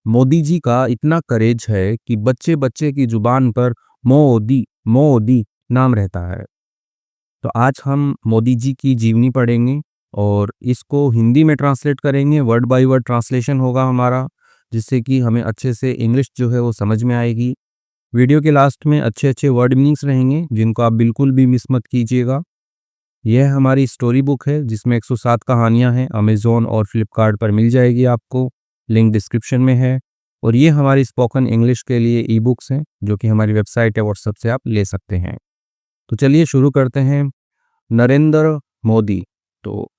मोदी जी का इतना करेज है कि बच्चे-बच्चे की ज़ुबान पर मोदी, मोदी नाम रहता है। तो आज हम मोदी जी की जीवनी पढ़ेंगे और इसको हिंदी में ट्रांसलेट करेंगे, वर्ड बाय वर्ड ट्रांसलेशन होगा हमारा, जिससे कि हमें अच्छे से इंग्लिश जो है वो समझ में आएगी। वीडियो के लास्ट में अच्छे-अच्छे वर्ड मीनिंग्स रहेंगे, जिनको आप बिल्कुल भी मिस मत कीजिएगा। यह हमारी स्टोरी बुक है जिसमें 107 कहानियाँ हैं, अमेज़न और फ्लिपकार्ट पर मिल जाएगी आपको, लिंक डिस्क्रिप्शन में है। और ये हमारी स्पोकन इंग्लिश के लिए ई-बुक्स हैं, जो कि हमारी वेबसाइट या व्हाट्सएप से आप ले सकते हैं। तो चलिए शुरू करते हैं। नरेंद्र मोदी, तो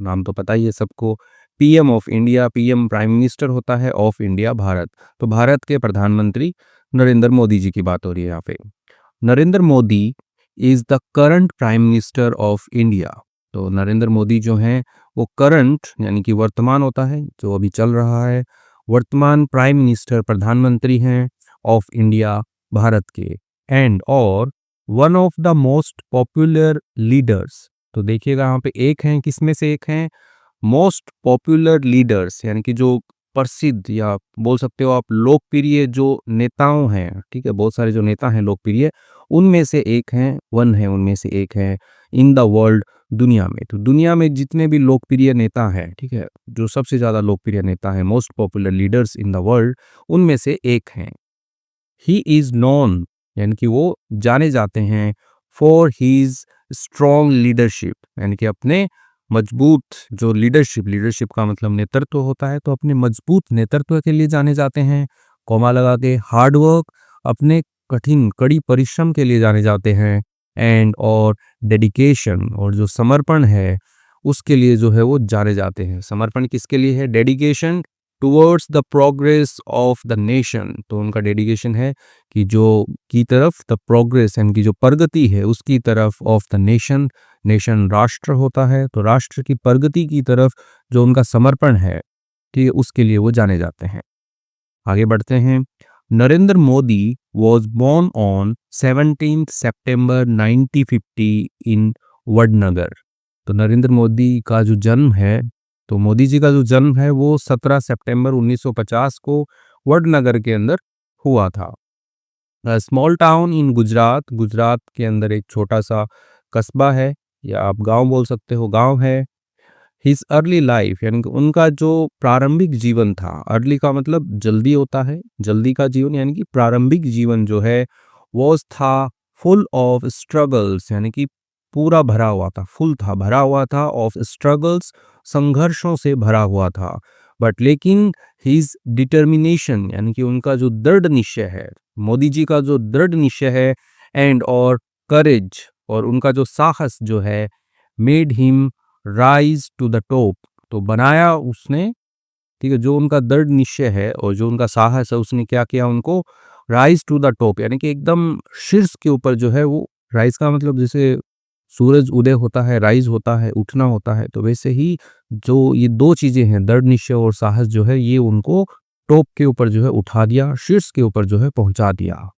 नाम तो पता ही है सबको। PM of India, PM prime minister होता है ऑफ इंडिया भारत। तो भारत के प्रधानमंत्री नरेंद्र मोदी जी की बात हो रही है यहाँ पे। Narendra Modi is the current prime minister of India. तो नरेंद्र मोदी जो हैं वो करंट यानी कि वर्तमान होता है, जो अभी चल रहा है, वर्तमान प्राइम मिनिस्टर प्रधानमंत्री हैं ऑफ इंडिया भारत के। एंड और one of the most popular leaders. तो देखिएगा यहाँ पे एक हैं, किसमें से एक हैं, मोस्ट पॉपुलर लीडर्स यानी कि जो प्रसिद्ध या बोल सकते हो आप लोकप्रिय जो नेताओं हैं, ठीक है, बहुत सारे जो नेता हैं लोकप्रिय, उनमें से एक हैं, वन है उनमें से एक है इन द वर्ल्ड, दुनिया में। तो दुनिया में जितने भी लोकप्रिय नेता हैं, ठीक है, जो सबसे ज़्यादा लोकप्रिय नेता हैं, most popular leaders in the world, उनमें से एक हैं। ही इज़ नोन यानी कि वो जाने जाते हैं फॉर हीज स्ट्रॉन्ग लीडरशिप यानी कि अपने मजबूत जो लीडरशिप, लीडरशिप का मतलब नेतृत्व होता है, तो अपने मजबूत नेतृत्व के लिए जाने जाते हैं, कॉमा लगा के। हार्ड वर्क, अपने कठिन कड़ी परिश्रम के लिए जाने जाते हैं। एंड और डेडिकेशन, और जो समर्पण है उसके लिए जो है वो जाने जाते हैं। समर्पण किसके लिए है? Dedication towards the progress of the nation. तो उनका डेडिकेशन है कि जो की तरफ द प्रोग्रेस यानी कि जो प्रगति है उसकी तरफ, ऑफ द नेशन, नेशन राष्ट्र होता है, तो राष्ट्र की प्रगति की तरफ जो उनका समर्पण है, ठीक है, उसके लिए वो जाने जाते हैं। आगे बढ़ते हैं। Narendra Modi was born on 17 सितंबर 1950 इन वडनगर। तो नरेंद्र मोदी का जो जन्म है, तो मोदी जी का जो जन्म है वो 17 सितंबर 1950 को वडनगर के अंदर हुआ था। Small town in Gujarat, Gujarat के अंदर एक छोटा सा कस्बा है, या आप गांव बोल सकते हो, गांव है। हिज अर्ली लाइफ यानी कि उनका जो प्रारंभिक जीवन था, अर्ली का मतलब जल्दी होता है, जल्दी का जीवन यानी कि प्रारंभिक जीवन जो है वॉज था फुल ऑफ स्ट्रगल्स यानी कि पूरा भरा हुआ था, फुल था, भरा हुआ था, ऑफ स्ट्रगल्स, संघर्षों से भरा हुआ था। बट लेकिन हिज डिटर्मिनेशन यानी कि उनका जो दृढ़ निश्चय है, मोदी जी का जो दृढ़ निश्चय है, एंड और करेज, और उनका जो साहस जो है, made him rise to the top. तो बनाया उसने, ठीक है, जो उनका दृढ़ निश्चय है और जो उनका साहस है, उसने क्या किया, उनको राइज टू द टॉप यानी कि एकदम शीर्ष के ऊपर जो है वो, राइज का मतलब जैसे सूरज उदय होता है, राइज होता है, उठना होता है, तो वैसे ही जो ये दो चीजें हैं, दृढ़ निश्चय और साहस जो है, ये उनको टॉप के ऊपर जो है उठा दिया, शीर्ष के ऊपर जो है पहुंचा दिया।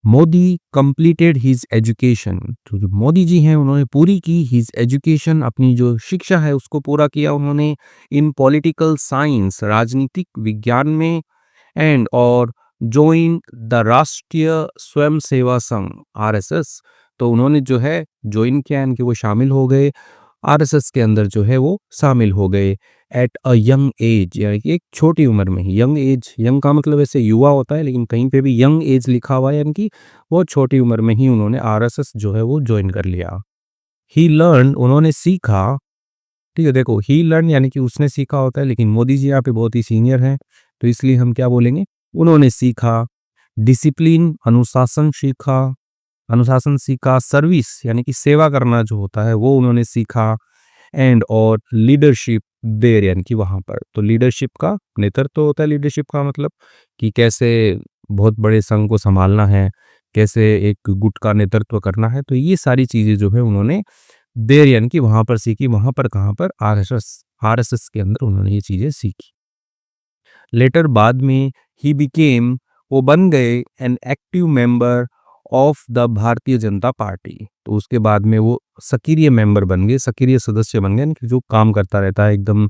Modi completed his education. तो जो मोदी जी हैं उन्होंने पूरी की हिज एजुकेशन, अपनी जो शिक्षा है उसको पूरा किया उन्होंने, इन पॉलिटिकल साइंस, राजनीतिक विज्ञान में। एंड और जॉइन द राष्ट्रीय स्वयं सेवा संघ, आरएसएस। तो उन्होंने जो है ज्वाइन किया यानी कि वो शामिल हो गए, आरएसएस के अंदर जो है वो शामिल हो गए एट अ यंग एज यानी कि एक छोटी उम्र में ही। यंग एज, यंग का मतलब ऐसे युवा होता है, लेकिन कहीं पे भी यंग एज लिखा हुआ है यानी कि वो छोटी उम्र में ही उन्होंने आरएसएस जो है वो ज्वाइन कर लिया। ही लर्न, उन्होंने सीखा, ठीक है, देखो ही लर्न यानी कि उसने सीखा होता है, लेकिन मोदी जी यहाँ पे बहुत ही सीनियर हैं, तो इसलिए हम क्या बोलेंगे, उन्होंने सीखा। डिसिप्लिन, अनुशासन सीखा, अनुशासन सीखा। सर्विस यानी कि सेवा करना जो होता है वो उन्होंने सीखा। एंड और लीडरशिप देर यानी कि वहां पर, तो लीडरशिप का नेतृत्व होता है, लीडरशिप का मतलब कि कैसे बहुत बड़े संघ को संभालना है, कैसे एक गुट का नेतृत्व करना है, तो ये सारी चीजें जो है उन्होंने देर यानी कि वहां पर सीखी। वहां पर कहाँ पर? आरएसएस, आरएसएस के अंदर उन्होंने ये चीजें सीखी। लेटर बाद में ही बिकेम, वो बन गए an active member of the Bharatiya Janata party. तो उसके बाद में वो सक्रिय मेंबर बन गए, सक्रिय सदस्य बन गए, यानी कि जो काम करता रहता है एकदम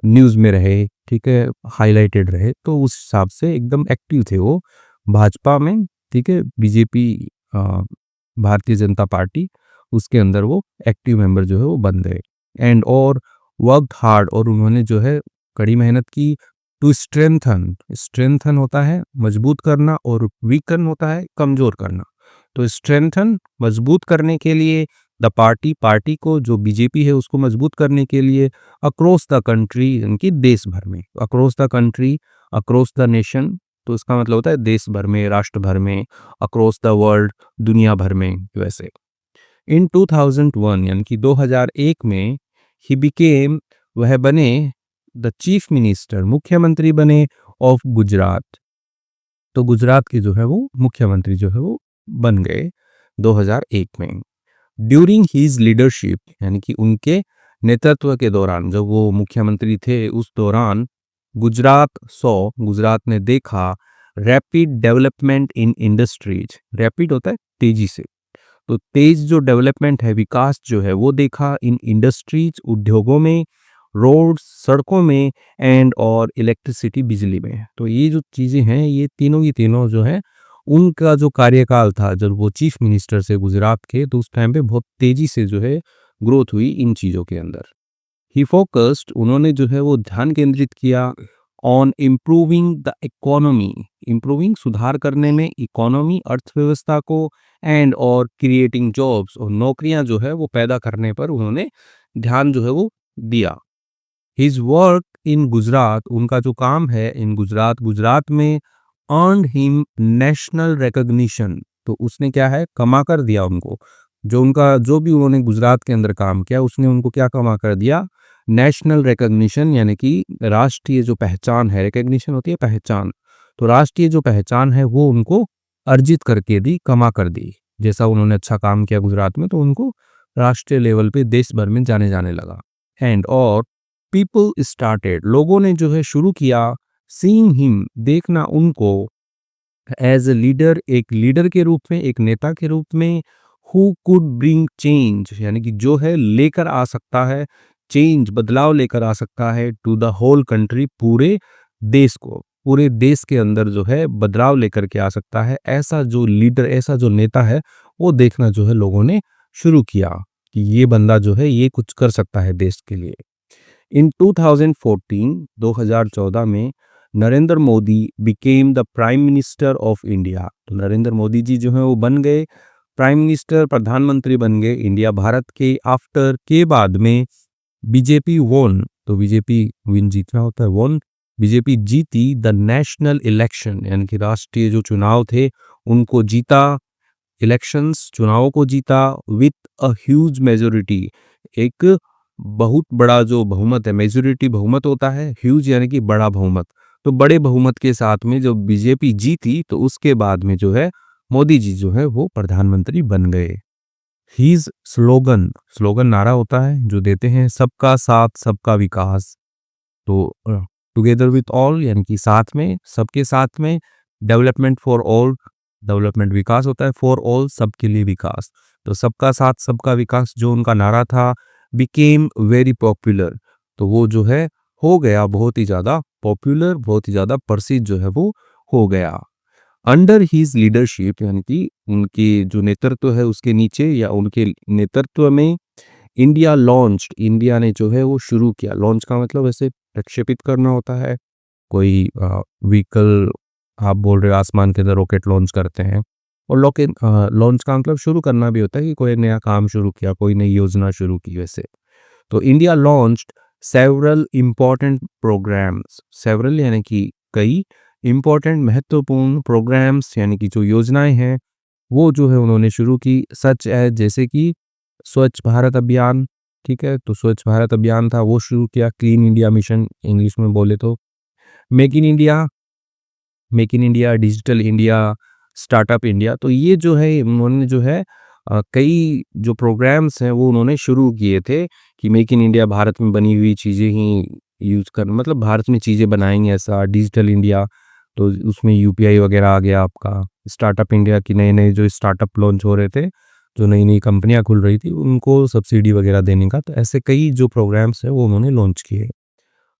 न्यूज़ में रहे, ठीक है, हाइलाइटेड रहे, तो उस हिसाब से एकदम एक्टिव थे वो भाजपा में, ठीक है, बीजेपी, भारतीय जनता पार्टी, उसके अंदर वो एक्टिव मेंबर जो है वो बन गए। एंड और वर्कड हार्ड, और उन्होंने जो है कड़ी मेहनत की टू स्ट्रेंथन, स्ट्रेंथन होता है मजबूत करना और वीकन होता है कमजोर करना। तो स्ट्रेंथन मजबूत करने के लिए द पार्टी, पार्टी को जो बीजेपी है उसको मजबूत करने के लिए अक्रॉस द कंट्री, इनकी देश भर में, across the country, across the nation, तो इसका मतलब होता है देश भर में, राष्ट्र भर में, अक्रॉस द वर्ल्ड, दुनिया भर में वैसे। इन 2001 यानी कि 2001 में ही बिकेम, वह बने द चीफ मिनिस्टर, मुख्यमंत्री बने ऑफ गुजरात। तो गुजरात के जो है वो मुख्यमंत्री जो है वो बन गए 2001 में। ड्यूरिंग हीज लीडरशिप यानी कि उनके नेतृत्व के दौरान, जब वो मुख्यमंत्री थे उस दौरान, गुजरात ने देखा rapid development in industries, rapid होता है तेजी से, तो तेज जो डेवलपमेंट है, विकास जो है वो देखा इन इंडस्ट्रीज, उद्योगों में, रोड्स, सड़कों में, एंड और इलेक्ट्रिसिटी, बिजली में। तो ये जो चीज़ें हैं, ये तीनों की तीनों जो है, उनका जो कार्यकाल था जब वो चीफ मिनिस्टर से गुजरात के, तो उस टाइम पे बहुत तेजी से जो है ग्रोथ हुई इन चीज़ों के अंदर। ही फोकस्ड, उन्होंने जो है वो ध्यान केंद्रित किया on improving the economy, improving सुधार करने में इकोनॉमी, अर्थव्यवस्था को, एंड और क्रिएटिंग जॉब्स, और नौकरियां जो है वो पैदा करने पर उन्होंने ध्यान जो है वो दिया। हिज वर्क इन गुजरात, उनका जो काम है इन गुजरात, गुजरात में अर्नड हिम नेशनल रिकॉग्निशन, तो उसने क्या है कमा कर दिया उनको, जो उनका जो भी उन्होंने गुजरात के अंदर काम किया उसने उनको क्या कमा कर दिया, नेशनल रिकॉग्निशन, यानी कि राष्ट्रीय जो पहचान है, रिकॉग्निशन होती है पहचान, तो राष्ट्रीय जो पहचान है वो उनको अर्जित करके दी, कमा कर दी। जैसा उन्होंने अच्छा काम किया गुजरात में, तो उनको राष्ट्रीय लेवल पे देश भर में जाने जाने लगा। एंड और पीपल स्टार्टेड, लोगों ने जो है शुरू किया, सीइंग हिम, देखना उनको, एज ए लीडर, एक लीडर के रूप में, एक नेता के रूप में, हु कुड ब्रिंग चेंज, यानी कि जो है लेकर आ सकता है चेंज, बदलाव लेकर आ सकता है, टू द होल कंट्री, पूरे देश को, पूरे देश के अंदर जो है बदलाव लेकर के आ सकता है, ऐसा जो लीडर, ऐसा जो नेता है, वो देखना जो है लोगों ने शुरू किया कि ये बंदा जो है ये कुछ कर सकता है देश के लिए। इन 2014, 2014 में Narendra Modi became the prime minister of India, तो नरेंद्र मोदी जी जो है वो बन गए प्राइम मिनिस्टर, प्रधानमंत्री बन गए इंडिया, भारत के। आफ्टर के बाद में बीजेपी वोन, तो बीजेपी विन, जीतना होता है, वोन, बीजेपी जीती द नेशनल इलेक्शन, यानी कि राष्ट्रीय जो चुनाव थे उनको जीता, इलेक्शंस, चुनावों को जीता, विथ अ ह्यूज मेजोरिटी, एक बहुत बड़ा जो बहुमत है, मेजोरिटी बहुमत होता है, ह्यूज यानी कि बड़ा बहुमत, तो बड़े बहुमत के साथ में जब बीजेपी जीती, तो उसके बाद में जो है मोदी जी जो है वो प्रधानमंत्री बन गए। हीज स्लोगन, स्लोगन नारा होता है जो देते हैं, सबका साथ सबका विकास, तो टुगेदर विथ ऑल, यानी कि साथ में, सबके साथ में, डेवलपमेंट फॉर ऑल, डेवलपमेंट विकास होता है, फॉर ऑल सबके लिए विकास, तो सबका साथ सबका विकास जो उनका नारा था, बिकेम वेरी पॉपुलर, तो वो जो है हो गया बहुत ही ज़्यादा पॉपुलर, बहुत ही ज़्यादा प्रसिद्ध जो है वो हो गया। अंडर हीज लीडरशिप, यानी कि उनके जो नेतृत्व है उसके नीचे या उनके नेतृत्व में, इंडिया लॉन्च्ड, इंडिया ने जो है वो शुरू किया, लॉन्च का मतलब ऐसे प्रक्षेपित करना होता है, कोई व्हीकल, आप बोल रहे हो आसमान के अंदर रॉकेट लॉन्च करते हैं, और रॉकेट लॉन्च का मतलब शुरू करना भी होता है कि कोई नया काम शुरू किया, कोई नई योजना शुरू की वैसे। तो India launched several important programs, several यानी कि कई, इम्पॉर्टेंट महत्वपूर्ण प्रोग्राम्स यानी कि जो योजनाएं हैं वो जो है उन्होंने शुरू की, सच है जैसे कि स्वच्छ भारत अभियान, ठीक है, तो स्वच्छ भारत अभियान था वो शुरू किया, क्लीन इंडिया मिशन इंग्लिश में बोले तो, make in India, make in India, digital India, startup India, तो ये जो है उन्होंने जो है कई जो प्रोग्राम्स हैं वो उन्होंने शुरू किए थे कि मेक इन इंडिया, भारत में बनी हुई चीज़ें ही यूज़ कर, मतलब भारत में चीज़ें बनाएंगे, ऐसा डिजिटल इंडिया, तो उसमें यूपीआई वगैरह आ गया आपका, स्टार्टअप इंडिया की नए नए जो स्टार्टअप लॉन्च हो रहे थे, जो नई नई कंपनियां खुल रही थी उनको सब्सिडी वगैरह देने का, तो ऐसे कई जो प्रोग्राम्स हैं वो उन्होंने लॉन्च किए।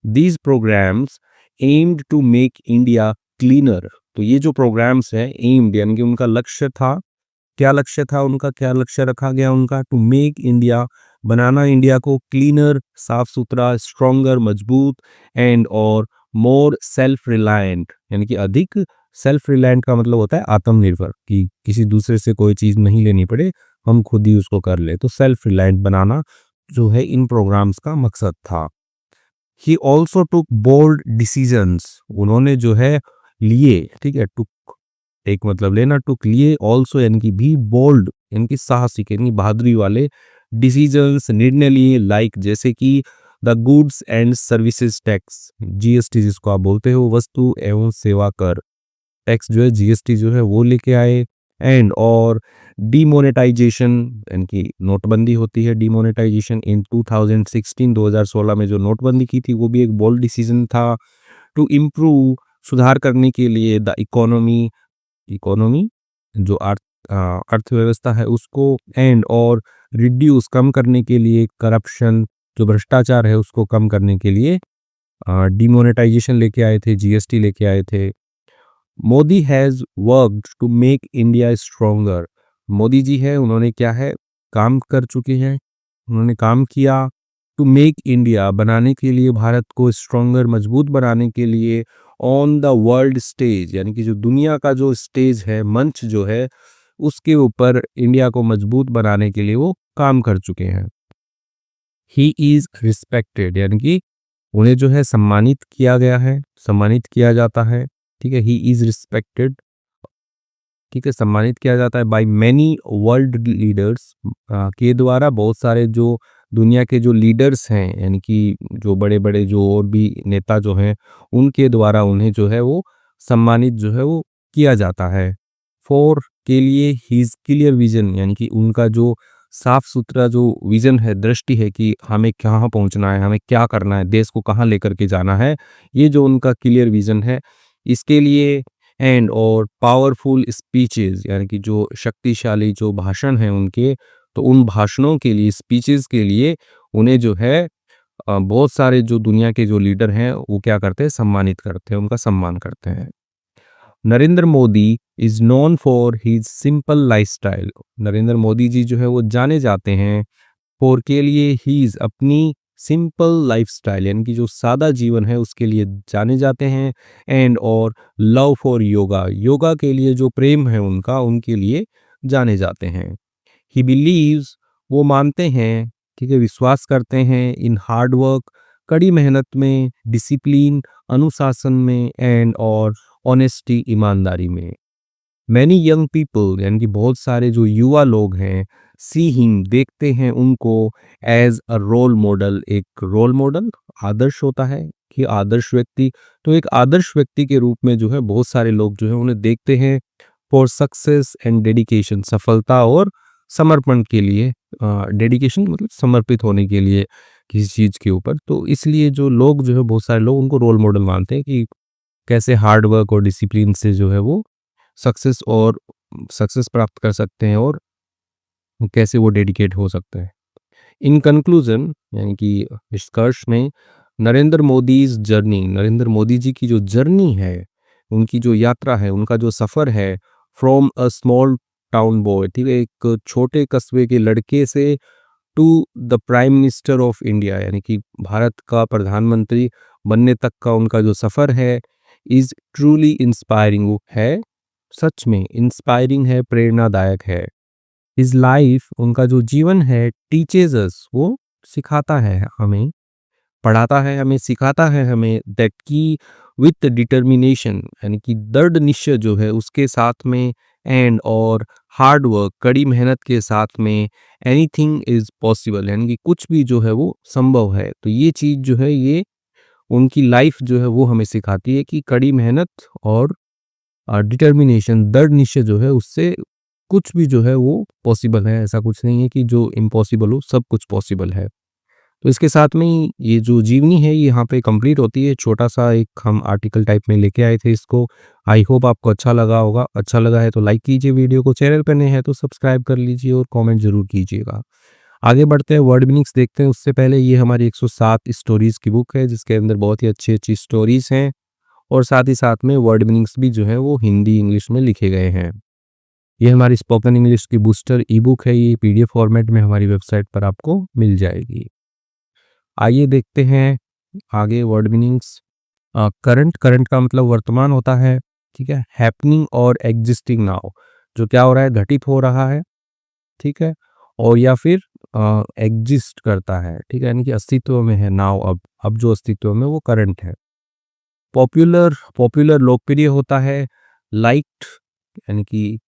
These programs aimed to make India cleaner. तो ये जो प्रोग्राम्स हैं एम्ड यानी कि उनका लक्ष्य था, क्या लक्ष्य था उनका, क्या लक्ष्य रखा गया उनका, टू मेक इंडिया, बनाना इंडिया को क्लीनर, साफ सुथरा, स्ट्रॉन्गर, मजबूत, एंड और मोर सेल्फ रिलायंट यानी कि अधिक सेल्फ रिलायंट का मतलब होता है आत्मनिर्भर, कि किसी दूसरे से कोई चीज नहीं लेनी पड़े, हम खुद ही उसको कर ले। तो सेल्फ रिलायंट बनाना जो है इन प्रोग्राम्स का मकसद था। He also took bold decisions, उन्होंने जो है लिए, ठीक है, टुक एक मतलब लेना, टुक लिए, ऑल्सो यानी कि भी, बोल्ड यानी कि साहसिक यानी बहादुरी वाले, डिसीजंस निर्णय लिए, लाइक जैसे कि the goods and services tax, GST जिसको आप बोलते हो, वस्तु एवं सेवा कर टैक्स जो है, जीएसटी जो है वो लेके आए, एंड और डीमोनेटाइजेशन यानी कि नोटबंदी होती है, डीमोनेटाइजेशन इन 2016, 2016 में जो नोटबंदी की थी वो भी एक बोल्ड डिसीजन था। टू इम्प्रूव, सुधार करने के लिए, द इकोनॉमी, इकोनॉमी जो अर्थव्यवस्था है उसको, एंड और रिड्यूस, कम करने के लिए, करप्शन जो भ्रष्टाचार है उसको कम करने के लिए डीमोनेटाइजेशन लेके आए थे, जीएसटी लेके आए थे। Modi has worked to make India stronger, Modi ji है उन्होंने क्या है काम कर चुके हैं, उन्होंने काम किया, टू मेक इंडिया, बनाने के लिए, भारत को स्ट्रोंगर, मजबूत बनाने के लिए, ऑन द वर्ल्ड स्टेज यानी कि जो दुनिया का जो स्टेज है, मंच जो है, उसके ऊपर इंडिया को मजबूत बनाने के लिए वो काम कर चुके हैं। ही इज रिस्पेक्टेड यानी कि उन्हें जो है सम्मानित किया गया है, सम्मानित किया जाता है, ठीक है, ही इज रिस्पेक्टेड, ठीक है, सम्मानित किया जाता है बाय मैनी वर्ल्ड लीडर्स, के द्वारा, बहुत सारे जो दुनिया के जो लीडर्स हैं यानी कि जो बड़े बड़े जो और भी नेता जो हैं उनके द्वारा उन्हें जो है वो सम्मानित जो है वो किया जाता है। फॉर के लिए हिज क्लियर विजन यानी कि उनका जो साफ सुथरा जो विजन है, दृष्टि है कि हमें कहाँ पहुंचना है, हमें क्या करना है, देश को कहाँ लेकर के जाना है, ये जो उनका क्लियर विजन है, इसके लिए, एंड और पावरफुल स्पीचेस यानी कि जो शक्तिशाली जो भाषण हैं उनके, तो उन भाषणों के लिए, स्पीचेस के लिए उन्हें जो है बहुत सारे जो दुनिया के जो लीडर हैं वो क्या करते हैं, सम्मानित करते हैं, उनका सम्मान करते हैं। Narendra Modi is known for his simple lifestyle, Narendra Modi ji जो है वो जाने जाते हैं फॉर के लिए, हीज अपनी सिंपल लाइफस्टाइल यानी कि जो सादा जीवन है उसके लिए जाने जाते हैं, एंड और लव फॉर योगा, योगा के लिए जो प्रेम है उनका, उनके लिए जाने जाते हैं। ही बिलीव्स, वो मानते हैं, ठीक है, विश्वास करते हैं, इन हार्ड वर्क, कड़ी मेहनत में, डिसिप्लिन, अनुशासन में, एंड और ऑनेस्टी, ईमानदारी में। मैनी यंग पीपल यानी कि बहुत सारे जो युवा लोग हैं, सी हिम, देखते हैं उनको, एज अ रोल मॉडल, एक रोल मॉडल आदर्श होता है कि आदर्श व्यक्ति, तो एक आदर्श व्यक्ति के रूप में जो है बहुत सारे लोग जो है उन्हें देखते हैं, फॉर सक्सेस एंड डेडिकेशन, सफलता और समर्पण के लिए, डेडिकेशन मतलब समर्पित होने के लिए किसी चीज के ऊपर, तो इसलिए जो लोग जो है बहुत सारे लोग उनको रोल मॉडल मानते हैं कि कैसे हार्ड वर्क और डिसिप्लिन से जो है वो सक्सेस प्राप्त कर सकते हैं और कैसे वो डेडिकेट हो सकते हैं। इन कंक्लूजन यानी कि निष्कर्ष में, नरेंद्र मोदी जर्नी, नरेंद्र मोदी जी की जो जर्नी है, उनकी जो यात्रा है, उनका जो सफ़र है, from a small town boy, ठीक है, एक छोटे कस्बे के लड़के से, to the prime minister of India यानी कि भारत का प्रधानमंत्री बनने तक का उनका जो सफ़र है, इज़ ट्रूली इंस्पायरिंग, वो है सच में इंस्पायरिंग है, प्रेरणादायक है। हिज लाइफ, उनका जो जीवन है, टीचेज अस, वो सिखाता है हमें, पढ़ाता है हमें, सिखाता है हमें, दैट की विथ डिटर्मिनेशन यानी कि दृढ़ निश्चय जो है उसके साथ में, एंड और हार्ड वर्क, कड़ी मेहनत के साथ में, एनीथिंग इज पॉसिबल यानी कि कुछ भी जो है वो संभव है। तो ये चीज़ जो है ये उनकी लाइफ जो है वो हमें सिखाती है कि कड़ी मेहनत और डिटर्मिनेशन, दृढ़ निश्चय जो है उससे कुछ भी जो है वो पॉसिबल है, ऐसा कुछ नहीं है कि जो इम्पॉसिबल हो, सब कुछ पॉसिबल है। तो इसके साथ में ही ये जो जीवनी है ये यहाँ पे कंप्लीट होती है, छोटा सा एक हम आर्टिकल टाइप में लेके आए थे इसको। आई होप आपको अच्छा लगा होगा, अच्छा लगा है तो लाइक कीजिए वीडियो को, चैनल पर नए हैं तो सब्सक्राइब कर लीजिए और कमेंट ज़रूर कीजिएगा। आगे बढ़ते हैं, वर्ड मीनिंग्स देखते हैं। उससे पहले ये हमारी 107 स्टोरीज़ की बुक है, जिसके अंदर बहुत ही अच्छी-अच्छी स्टोरीज़ हैं और साथ ही साथ में वर्ड मीनिंग्स भी जो है वो हिंदी, इंग्लिश में लिखे गए हैं। ये हमारी स्पोकन इंग्लिश की बूस्टर ई-बुक है, ये पीडीएफ फॉर्मेट में हमारी वेबसाइट पर आपको मिल जाएगी। आइए देखते हैं आगे वर्ड मीनिंग्स। करंट, करंट का मतलब वर्तमान होता है, ठीक है? हैपनिंग और एग्जिस्टिंग नाउ, जो क्या हो रहा है, घटित हो रहा है, ठीक है? और या फिर एग्जिस्ट करता है, ठीक है? यानी कि अस्तित्व में है नाउ, अब जो अस्तित्व में वो करंट है। पॉपुलर, पॉपुलर लोकप्रिय होता है। लाइक्ड यानी कि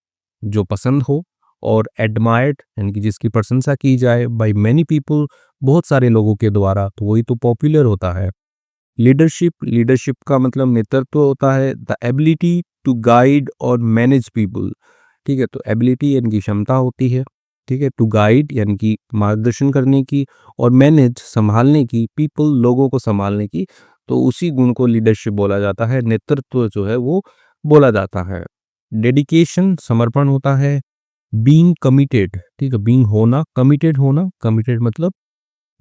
जो पसंद हो, और एडमायर्ड यानी कि जिसकी प्रशंसा की जाए बाय मैनी पीपल, बहुत सारे लोगों के द्वारा, तो वही तो पॉपुलर होता है। लीडरशिप, लीडरशिप का मतलब नेतृत्व होता है। द एबिलिटी टू गाइड और मैनेज पीपल, ठीक है? तो एबिलिटी यानी कि क्षमता होती है, ठीक है? टू गाइड यानी कि मार्गदर्शन करने की, और मैनेज संभालने की, पीपल लोगों को संभालने की, तो उसी गुण को लीडरशिप बोला जाता है, नेतृत्व जो है वो बोला जाता है। डेडिकेशन समर्पण होता है। बीइंग कमिटेड, ठीक है? बीइंग होना, कमिटेड होना, कमिटेड मतलब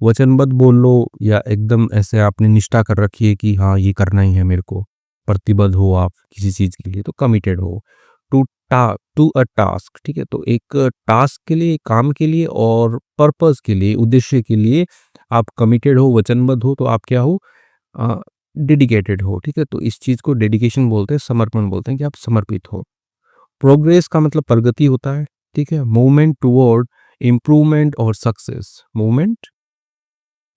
वचनबद्ध बोल लो, या एकदम ऐसे आपने निष्ठा कर रखी है कि हाँ ये करना ही है मेरे को, प्रतिबद्ध हो आप किसी चीज के लिए, तो कमिटेड हो। टू टू अ टास्क, ठीक है? तो एक टास्क के लिए, काम के लिए और पर्पस के लिए, उद्देश्य के लिए आप कमिटेड हो, वचनबद्ध हो, तो आप क्या हो, डेडिकेटेड हो, ठीक है? तो इस चीज को डेडिकेशन बोलते हैं, समर्पण बोलते हैं कि आप समर्पित हो। प्रोग्रेस का मतलब प्रगति होता है, ठीक है? मूवमेंट टुवर्ड इम्प्रूवमेंट और सक्सेस। मूवमेंट,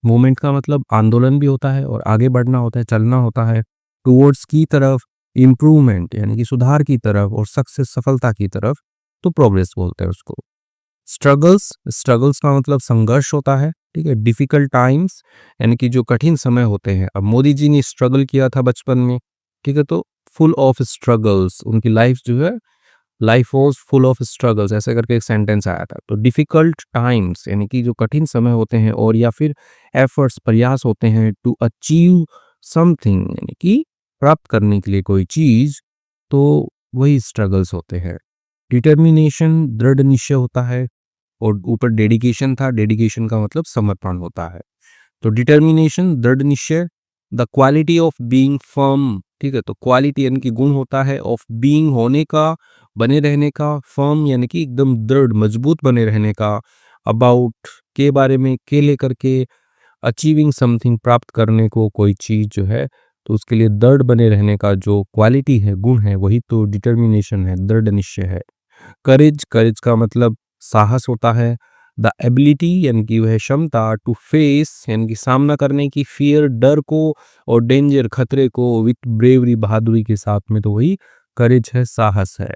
मूवमेंट का मतलब आंदोलन भी होता है और आगे बढ़ना होता है, चलना होता है। टुवर्ड्स की तरफ, इम्प्रूवमेंट यानी कि सुधार की तरफ, और सक्सेस सफलता की तरफ, तो प्रोग्रेस बोलते हैं उसको। स्ट्रगल्स, स्ट्रगल्स का मतलब संघर्ष होता है, ठीक है? डिफिकल्ट टाइम्स यानी कि जो कठिन समय होते हैं। अब मोदी जी ने स्ट्रगल किया था बचपन में, ठीक है? तो फुल ऑफ स्ट्रगल्स, उनकी लाइफ जो है, life was full of struggles, ऐसे करके एक सेंटेंस आया था। तो डिफिकल्ट टाइम्स यानी कि जो कठिन समय होते हैं, और या फिर एफर्ट्स, प्रयास होते हैं, टू अचीव समथिंग यानी कि प्राप्त करने के लिए कोई चीज, तो वही स्ट्रगल्स होते हैं। डिटर्मिनेशन दृढ़ निश्चय होता है, और ऊपर डेडिकेशन था, डेडिकेशन का मतलब समर्पण होता है। तो डिटर्मिनेशन दृढ़ निश्चय। The quality of being firm, ठीक है? तो क्वालिटी यानी कि गुण होता है, ऑफ बीइंग होने का, बने रहने का, फर्म यानी कि एकदम दृढ़ मजबूत बने रहने का, अबाउट के बारे में, के लेकर के, अचीविंग समथिंग प्राप्त करने को, कोई चीज जो है, तो उसके लिए दृढ़ बने रहने का जो क्वालिटी है, गुण है, वही तो डिटर्मिनेशन है, दृढ़ निश्चय है। करेज, करेज का मतलब साहस होता है। द एबिलिटी यानी कि वह क्षमता, टू फेस यानी कि सामना करने की, फियर डर को, और डेंजर खतरे को, विथ ब्रेवरी बहादुरी के साथ में, तो वही करेज है, साहस है।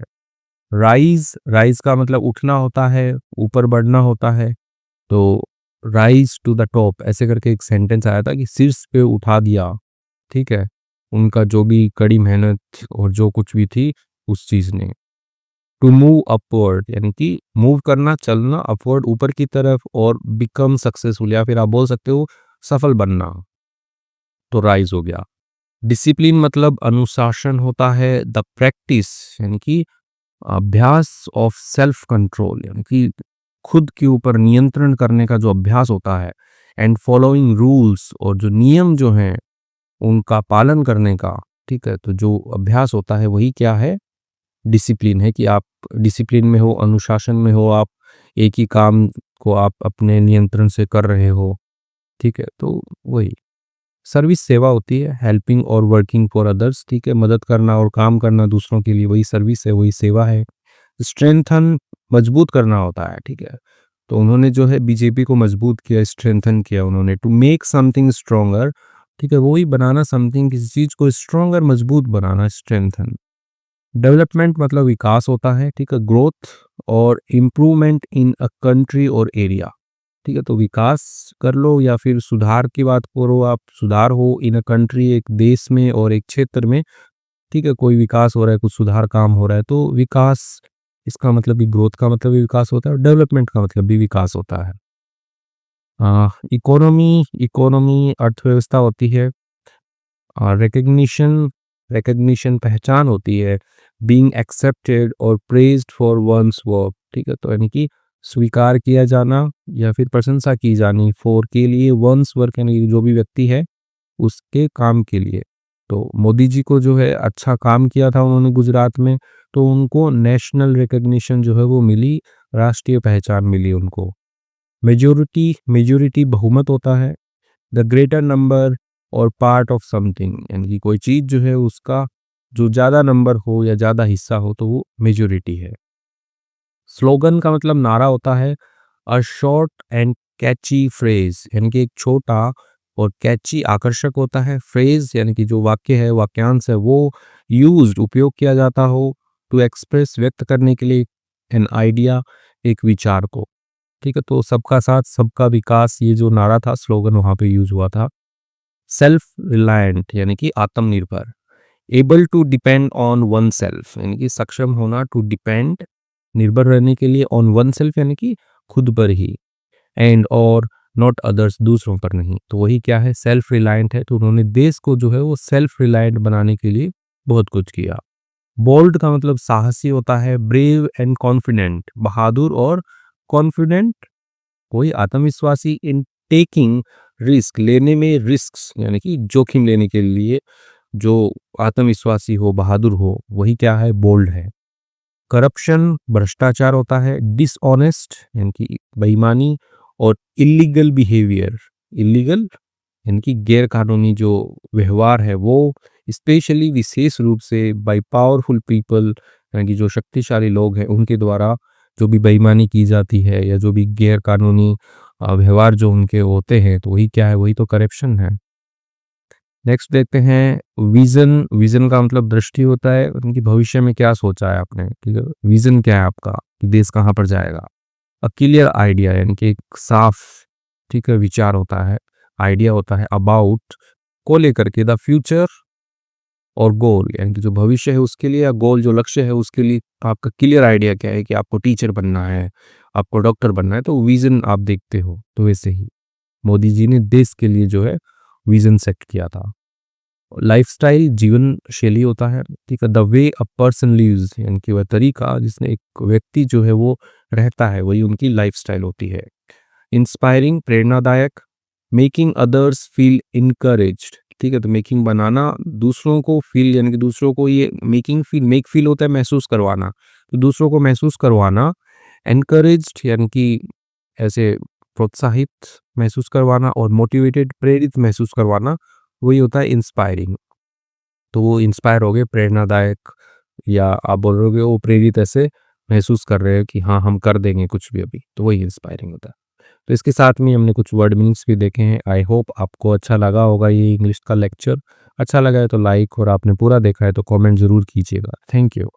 राइज, राइज का मतलब उठना होता है, ऊपर बढ़ना होता है। तो राइज टू द टॉप, ऐसे करके एक सेंटेंस आया था कि शीर्ष पे उठा दिया, ठीक है? उनका जो भी कड़ी मेहनत और जो कुछ भी थी उस चीज ने। टू मूव अपवर्ड यानी कि मूव करना, चलना, अपवर्ड ऊपर की तरफ, और बिकम सक्सेसफुल, या फिर आप बोल सकते हो सफल बनना, तो राइज हो गया। डिसिप्लिन मतलब अनुशासन होता है। द प्रैक्टिस यानी कि अभ्यास ऑफ सेल्फ कंट्रोल यानी कि खुद के ऊपर नियंत्रण करने का जो अभ्यास होता है। एंड फॉलोइंग रूल्स, और जो नियम जो हैं उनका पालन करने का, ठीक है? तो जो अभ्यास होता है वही क्या है, डिसिप्लिन है, कि आप डिसिप्लिन में हो, अनुशासन में हो, आप एक ही काम को आप अपने नियंत्रण से कर रहे हो, ठीक है? तो वही सर्विस, सेवा होती है। हेल्पिंग और वर्किंग फॉर अदर्स, ठीक है? मदद करना और काम करना दूसरों के लिए, वही सर्विस है, वही सेवा है। स्ट्रेंथन मजबूत करना होता है, ठीक है? तो उन्होंने जो है बीजेपी को मजबूत किया, स्ट्रेंथन किया उन्होंने। टू मेक समथिंग स्ट्रोंगर, ठीक है? वही बनाना, समथिंग किसी चीज को स्ट्रोंगर, मजबूत बनाना, स्ट्रेंथन। डेवलपमेंट मतलब विकास होता है, ठीक है? ग्रोथ और इम्प्रूवमेंट इन अ कंट्री और एरिया, ठीक है? तो विकास कर लो, या फिर सुधार की बात करो, आप सुधार हो इन अ कंट्री, एक देश में और एक क्षेत्र में, ठीक है? कोई विकास हो रहा है, कुछ सुधार काम हो रहा है, तो विकास, इसका मतलब भी ग्रोथ का मतलब भी विकास होता है, और डेवलपमेंट का मतलब भी विकास होता है। इकोनॉमी, इकोनॉमी अर्थव्यवस्था होती है। रिकग्निशन, रिकग्निशन पहचान होती है। बीइंग एक्सेप्टेड और प्रेज्ड फॉर वंस वर्क, ठीक है? तो यानी कि स्वीकार किया जाना या फिर प्रशंसा की जानी, फॉर के लिए, वंस वर्क यानी कि जो भी व्यक्ति है उसके काम के लिए। तो मोदी जी को जो है अच्छा काम किया था उन्होंने गुजरात में, तो उनको नेशनल रिकॉग्निशन जो है वो मिली, राष्ट्रीय पहचान मिली उनको। मेजॉरिटी मेजॉरिटी बहुमत होता है, द ग्रेटर नंबर और पार्ट ऑफ समथिंग यानी कि कोई चीज़ जो है उसका जो ज़्यादा नंबर हो या ज़्यादा हिस्सा हो तो वो मेजॉरिटी है। स्लोगन का मतलब नारा होता है a short and catchy phrase यानी कि एक छोटा और कैची आकर्षक होता है, फ्रेज यानी कि जो वाक्य है वाक्यांश है वो यूज्ड उपयोग किया जाता हो टू एक्सप्रेस व्यक्त करने के लिए एन आइडिया एक विचार को। ठीक है, तो सबका साथ सबका विकास ये जो नारा था स्लोगन वहां पे यूज हुआ था। सेल्फ रिलायंट यानी कि आत्मनिर्भर, able to depend on oneself यानी कि सक्षम होना, टू डिपेंड निर्भर रहने के लिए, ऑन वन सेल्फ यानी कि खुद पर ही, एंड और नॉट अदर्स दूसरों पर नहीं। तो वही क्या है, सेल्फ रिलायंट है। तो उन्होंने देश को जो है वो सेल्फ रिलायंट बनाने के लिए बहुत कुछ किया। बोल्ड का मतलब साहसी होता है, ब्रेव एंड कॉन्फिडेंट बहादुर और कॉन्फिडेंट कोई आत्मविश्वासी, इन टेकिंग रिस्क लेने में, रिस्क यानी कि जोखिम लेने के लिए जो आत्मविश्वासी हो बहादुर हो वही क्या है, बोल्ड है। करप्शन भ्रष्टाचार होता है, डिसऑनेस्ट यानी कि बेईमानी और इलीगल बिहेवियर, इलीगल यानी कि गैर कानूनी जो व्यवहार है वो, स्पेशली विशेष रूप से बाय पावरफुल पीपल यानी कि जो शक्तिशाली लोग हैं उनके द्वारा जो भी बेईमानी की जाती है या जो भी गैर कानूनी व्यवहार जो उनके होते हैं तो वही क्या है, वही तो करप्शन है। नेक्स्ट देखते हैं विजन। विजन का मतलब दृष्टि होता है, उनकी भविष्य में क्या सोचा है आपने, ठीक है। विजन क्या है आपका कि देश कहाँ पर जाएगा। अ क्लियर आइडिया यानी कि एक साफ, ठीक है, विचार होता है, आइडिया होता है अबाउट को लेकर के, द फ्यूचर और गोल यानी कि जो भविष्य है उसके लिए, या गोल जो लक्ष्य है उसके लिए आपका क्लियर आइडिया क्या है कि आपको टीचर बनना है, आपको डॉक्टर बनना है, तो विजन आप देखते हो। तो वैसे ही मोदी जी ने देश के लिए जो है विजन सेट किया था। लाइफस्टाइल जीवन शैली होता है, ठीक है, the way a person lives यानी कि वह तरीका जिसने एक व्यक्ति जो है वो रहता है वही उनकी लाइफस्टाइल होती है। इंस्पायरिंग प्रेरणादायक, मेकिंग अदर्स फील इनकरेज्ड, ठीक है, तो मेकिंग बनाना, दूसरों को फील यानी कि दूसरों को ये मेकिंग फील, मेक फील होता है महसूस करवाना, तो दूसरों को महसूस करवाना। एनकरेज्ड यानी कि ऐसे प्रोत्साहित महसूस करवाना, और मोटिवेटेड प्रेरित महसूस करवाना, वही होता है इंस्पायरिंग। तो वो इंस्पायर हो गए, प्रेरणादायक, या आप बोल रहे हो वो प्रेरित ऐसे महसूस कर रहे हैं कि हाँ हम कर देंगे कुछ भी अभी, तो वही इंस्पायरिंग होता है। तो इसके साथ में हमने कुछ वर्ड मीनिंग्स भी देखे हैं। आई होप आपको अच्छा लगा होगा ये इंग्लिश का लेक्चर। अच्छा लगा है तो लाइक, और आपने पूरा देखा है तो कमेंट ज़रूर कीजिएगा। Thank you.